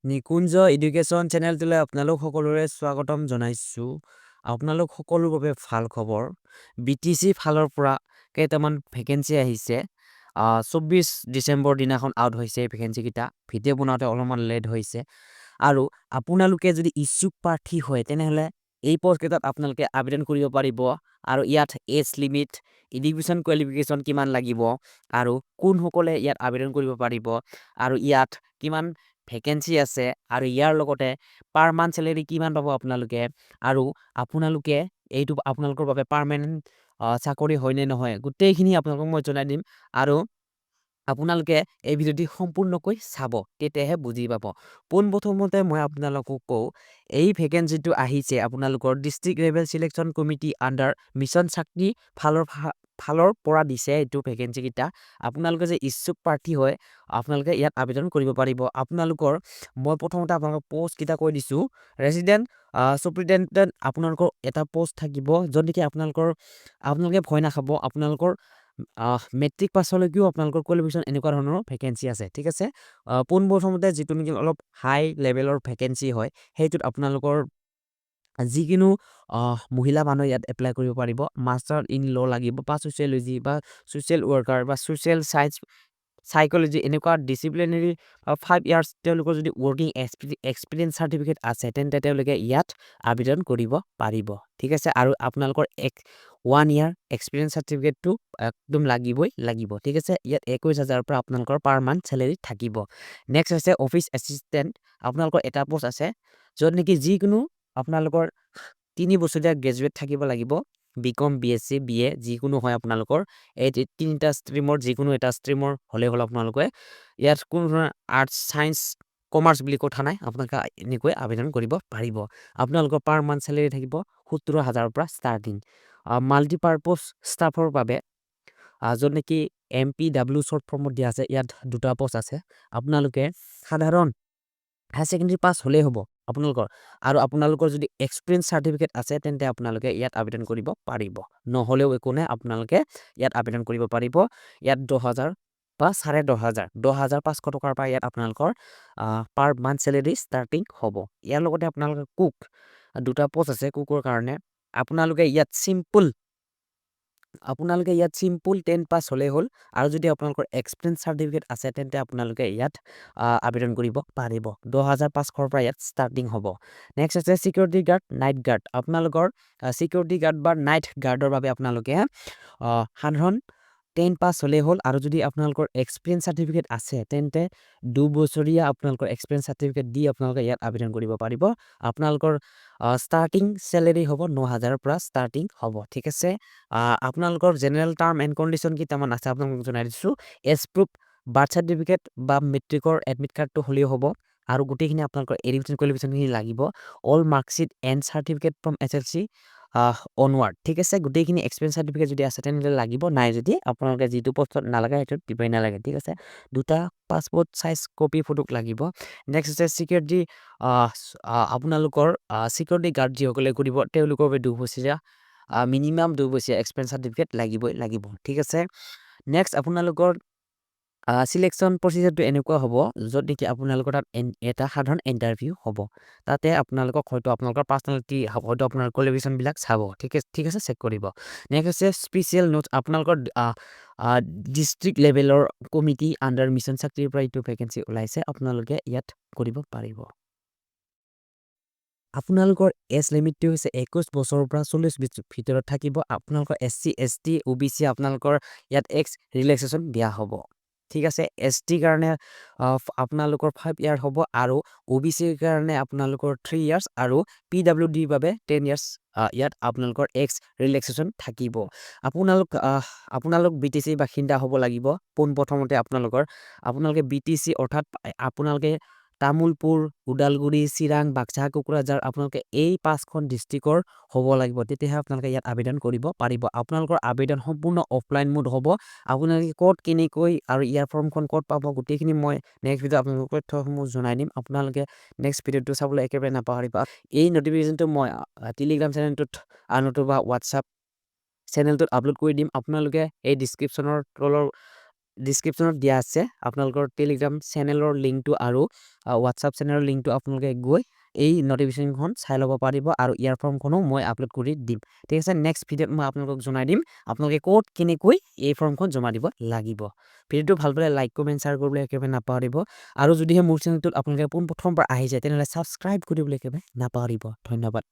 নিকুঞ্জ education চেনেলটোলৈ আপোনালোক সকলোৰে স্বাগতম জনাইছোঁ। আপোনালোক সকলোৰ বাবে ভাল খবৰ। BTC ফালৰ পৰা কেইটামান ভেকেঞ্চি আহিছে। 24 ডিচেম্বৰ দিনাখন আউট হৈছে এই ভেকেঞ্চিকেইটা। ভিডিঅ' বনাওঁতে অলপমান লেট হৈছে। আৰু আপোনালোকে যদি ইচ্ছুক প্ৰাৰ্থী হয় তেনেহ'লে এই পষ্টকেইটাত আপোনালোকে আবেদন কৰিব পাৰিব। আৰু ইয়াত এজ লিমিট, এডুকেশ্যন কোৱালিফিকেশ্যন কিমান লাগিব, আৰু কোনসকলে ইয়াত আবেদন কৰিব পাৰিব, আৰু ইয়াত কিমান ভেকেঞ্চি আছে, আৰু ইয়াৰ লগতে পাৰ মান্থ চেলেৰি কিমান পাব আপোনালোকে, আৰু আপোনালোকে এইটো আপোনালোকৰ বাবে পাৰ্মানেণ্ট চাকৰি হয় নে নহয়, গোটেইখিনি আপোনালোকক মই জনাই দিম। আৰু আপোনালোকে এই ভিডিঅ'টি সম্পূৰ্ণকৈ চাব, তেতিয়াহে বুজি পাব। পোনপ্ৰথমতে মই আপোনালোকক কওঁ, এই ভেকেঞ্চিটো আহিছে আপোনালোকৰ district level selection committee under mission শক্তি ফালৰ পৰা দিছে এইটো ভেকেঞ্চিকেইটা। আপোনালোকে যে ইচ্ছুক প্ৰাৰ্থী হয় আপোনালোকে ইয়াত আবেদন কৰিব পাৰিব। আপোনালোকৰ মই প্ৰথমতে আপোনালোকৰ পষ্টকেইটা কৈ দিছোঁ। ৰেচিডেণ্ট চুপাৰিনটেণ্ডেণ্ট আপোনালোকৰ এটা পষ্ট থাকিব, য'ত নেকি আপোনালোকে ভয় নাখাব, আপোনালোকৰ মেট্ৰিক পাছলৈকেও আপোনালোকৰ কোৱালিফিকেশ্যন এনেকুৱা ধৰণৰ ভেকেঞ্চি আছে, ঠিক আছে। পোনপ্ৰথমতে যিটো নেকি অলপ হাই লেভেলৰ ভেকেঞ্চি হয়, সেইটোত আপোনালোকৰ যিকোনো মহিলা মানুহ ইয়াত এপ্লাই কৰিব পাৰিব। মাষ্টাৰ ইন ল' লাগিব, বা ছ'চিয়লজি, বা ছ'চিয়েল ৱৰ্কাৰ, বা ছ'চিয়েল চায়েন্স, সাইকোলজি, এনেকুৱা ডিচিপ্লিনাৰী 5 ইয়াৰ্ছ তেওঁলোকৰ যদি ৱৰ্কিং এক্সপিৰিয়েঞ্চ চাৰ্টিফিকেট আছে তেন্তে তেওঁলোকে ইয়াত আবেদন কৰিব পাৰিব, ঠিক আছে। আৰু আপোনালোকৰ 1 ইয়াৰ এক্সপিৰিয়েঞ্চ চাৰ্টিফিকেটটো একদম লাগিব, ঠিক আছে। ইয়াত 21,000 পৰা আপোনালোকৰ পাৰ মান্থ চেলেৰি থাকিব। নেক্সট হৈছে অফিচ এছিষ্টেণ্ট। আপোনালোকৰ এটা পষ্ট আছে, য'ত নেকি যিকোনো আপোনালোকৰ 3 বছৰীয়া গ্ৰেজুৱেট থাকিব লাগিব। BCom, BSc, BA যিকোনো হয় আপোনালোকৰ এই 3টা ষ্ট্ৰীমৰ যিকোনো এটা ষ্ট্ৰীমৰ হ'লে হ'ল। আপোনালোকে ইয়াত কোনো ধৰণৰ আৰ্টছ, ছায়েন্স, কমাৰ্চ বুলি কথা নাই, আপোনালোকে এনেকৈ আবেদন কৰিব পাৰিব। আপোনালোকৰ পাৰ মান্থ চেলেৰি থাকিব 17,000 পৰা ষ্টাৰ্টিং। মাল্টিপাৰ্পজ ষ্টাফৰ বাবে য'ত নেকি MPW শ্বৰ্ট ফৰ্মত দিয়া আছে, ইয়াত 2টা পষ্ট আছে। আপোনালোকে সাধাৰণ হায়াৰ ছেকেণ্ডেৰী পাছ হ'লেই হ'ব আপোনালোকৰ, আৰু আপোনালোকৰ যদি এক্সপিৰিয়েঞ্চ চাৰ্টিফিকেট আছে তেন্তে আপোনালোকে ইয়াত আবেদন কৰিব পাৰিব। নহ'লেও একো নাই, আপোনালোকে ইয়াত আবেদন কৰিব পাৰিব। ইয়াত 10,000 বা 10,500, 10,500 টকাৰ পৰা ইয়াত আপোনালোকৰ পাৰ মান্থ চেলেৰি ষ্টাৰ্টিং হ'ব। ইয়াৰ লগতে আপোনালোকে কুক 2টা পষ্ট আছে কুকৰ কাৰণে। আপোনালোকে ইয়াত চিম্পুল 10 পাছ হ'লেই হ'ল, আৰু যদি আপোনালোকৰ এক্সপিৰিয়েঞ্চ চাৰ্টিফিকেট আছে তেন্তে আপোনালোকে ইয়াত আবেদন কৰিব পাৰিব। 10,500 পৰা ইয়াত ষ্টাৰ্টিং হ'ব। নেক্সট আছে চিকিউৰিটি গাৰ্ড, নাইট গাৰ্ড। আপোনালোকৰ চিকিউৰিটি গাৰ্ড বা নাইট গাৰ্ডৰ বাবে আপোনালোকে সাধাৰণ 10 পাছ হ'লেই হ'ল, আৰু যদি আপোনালোকৰ এক্সপিৰিয়েঞ্চ চাৰ্টিফিকেট আছে তেন্তে 2 বছৰীয়া আপোনালোকৰ এক্সপিৰিয়েঞ্চ চাৰ্টিফিকেট দি আপোনালোকে ইয়াত আবেদন কৰিব পাৰিব। আপোনালোকৰ ষ্টাৰ্টিং চেলেৰি হ'ব 9,000 পৰা ষ্টাৰ্টিং হ'ব, ঠিক আছে। আপোনালোকৰ জেনেৰেল টাৰ্ম এণ্ড কণ্ডিশ্যন কেইটামান আছে, আপোনালোকক জনাই দিছোঁ। এজ প্ৰুফ, বাৰ্থ চাৰ্টিফিকেট বা মেট্ৰিকৰ এডমিট কাৰ্ডটো হ'লেও হ'ব, আৰু গোটেইখিনি আপোনালোকৰ এডুকেশ্যন কোৱালিফিকেশ্যনখিনি লাগিব। All marksheet and certificate from SSLC onward, ঠিক আছে। গোটেইখিনি এক্সপিৰিয়েঞ্চ চাৰ্টিফিকেট যদি আছে তেনেহ'লে লাগিব, নাই যদি আপোনালোকে যিটো পষ্টত নালাগে সেইটোত দিবই নালাগে, ঠিক আছে। 2টা পাছপৰ্ট চাইজ কপি ফটো লাগিব। নেক্সট হৈছে চিকিউৰিটি। আপোনালোকৰ চিকিউৰিটি গাৰ্ড যিসকলে কৰিব তেওঁলোকৰ বাবে 2 বছৰীয়া মিনিমাম 2 বছৰীয়া এক্সপিৰিয়েঞ্চ চাৰ্টিফিকেট লাগিব, ঠিক আছে। নেক্সট আপোনালোকৰ চিলেকশ্যন প্ৰচিজাৰটো এনেকুৱা হ'ব, য'ত নেকি আপোনালোকৰ তাত এটা সাধাৰণ ইণ্টাৰভিউ হ'ব। তাতে আপোনালোকক হয়তো আপোনালোকৰ পাৰ্চনেলিটি, হয়তো আপোনাৰ কোৱালিফিকেশ্যনবিলাক চাব, ঠিক আছে, চেক কৰিব। নেক্সট হৈছে স্পেচিয়েল নোটছ। আপোনালোকৰ ডিষ্ট্ৰিক্ট লেভেলৰ কমিটি আণ্ডাৰ মিছন শক্তিৰ পৰা এইটো ভেকেঞ্চি ওলাইছে, আপোনালোকে ইয়াত কৰিব পাৰিব। আপোনালোকৰ এজ লিমিটটো হৈছে 21 বছৰৰ পৰা 40 ভিতৰত থাকিব। আপোনালোকৰ SC, ST, OBC আপোনালোকৰ ইয়াত এক্স ৰিলেক্সেশ্যন দিয়া হ'ব, ঠিক আছে। ST কাৰণে আপোনালোকৰ 5 ইয়াৰ হ'ব, আৰু OBCৰ কাৰণে আপোনালোকৰ 3 ইয়াৰ্ছ, আৰু PWDৰ বাবে 10 ইয়াৰ্ছ ইয়াত আপোনালোকৰ এক্স ৰিলেক্সেশ্যন থাকিব। আপোনালোক BTC বাসিন্দা হ'ব লাগিব। পোনপ্ৰথমতে আপোনালোকে BTC অৰ্থাৎ আপোনালোকে তামোলপুৰ, ওদালগুৰি, চিৰাং, বাক্সা, কোকৰাঝাৰ আপোনালোকে এই 5খন ডিষ্ট্ৰিক্টৰ হ'ব লাগিব, তেতিয়াহে আপোনালোকে ইয়াত আবেদন কৰিব পাৰিব। আপোনালোকৰ আবেদন সম্পূৰ্ণ অফলাইন মোড হ'ব। আপোনালোকে ক'ত কেনেকৈ আৰু ইয়াৰ ফৰ্মখন ক'ত পাব গোটেইখিনি মই নেক্সট ভিডিঅ'ত আপোনালোকক তথ্যসমূহ জনাই দিম। আপোনালোকে নেক্সট ভিডিঅ'টো চাবলৈ একেবাৰে নাপাহৰিব। এই নটিফিকেশ্যনটো মই টেলিগ্ৰাম চেনেলটোত নতুবা হোৱাটছআপ চেনেলটোত আপলোড কৰি দিম। আপোনালোকে এই ডিছক্ৰিপশ্যনৰ তলৰ ডিছক্ৰিপশ্যনত দিয়া আছে আপোনালোকৰ টেলিগ্ৰাম চেনেলৰ লিংকটো আৰু হোৱাটছআপ চেনেলৰ লিংকটো আপোনালোকে গৈ এই নটিফিকেশ্যনখন চাই ল'ব পাৰিব আৰু ইয়াৰ ফৰ্মখনো মই আপলোড কৰি দিম ঠিক আছে নেক্সট ভিডিঅ'ত মই আপোনালোকক জনাই দিম আপোনালোকে ক'ত কেনেকৈ এই ফৰ্মখন জমা দিব লাগিব ভিডিঅ'টো ভাল পালে লাইক কমেণ্ট শ্বেয়াৰ কৰিবলৈ একেবাৰে নাপাহৰিব আৰু যদিহে মোৰ চেনেলটোত আপোনালোকে পোনপ্ৰথমবাৰ আহি যায় তেনেহ'লে ছাবস্ক্ৰাইব কৰিবলৈ একেবাৰে নাপাহৰিব ধন্যবাদ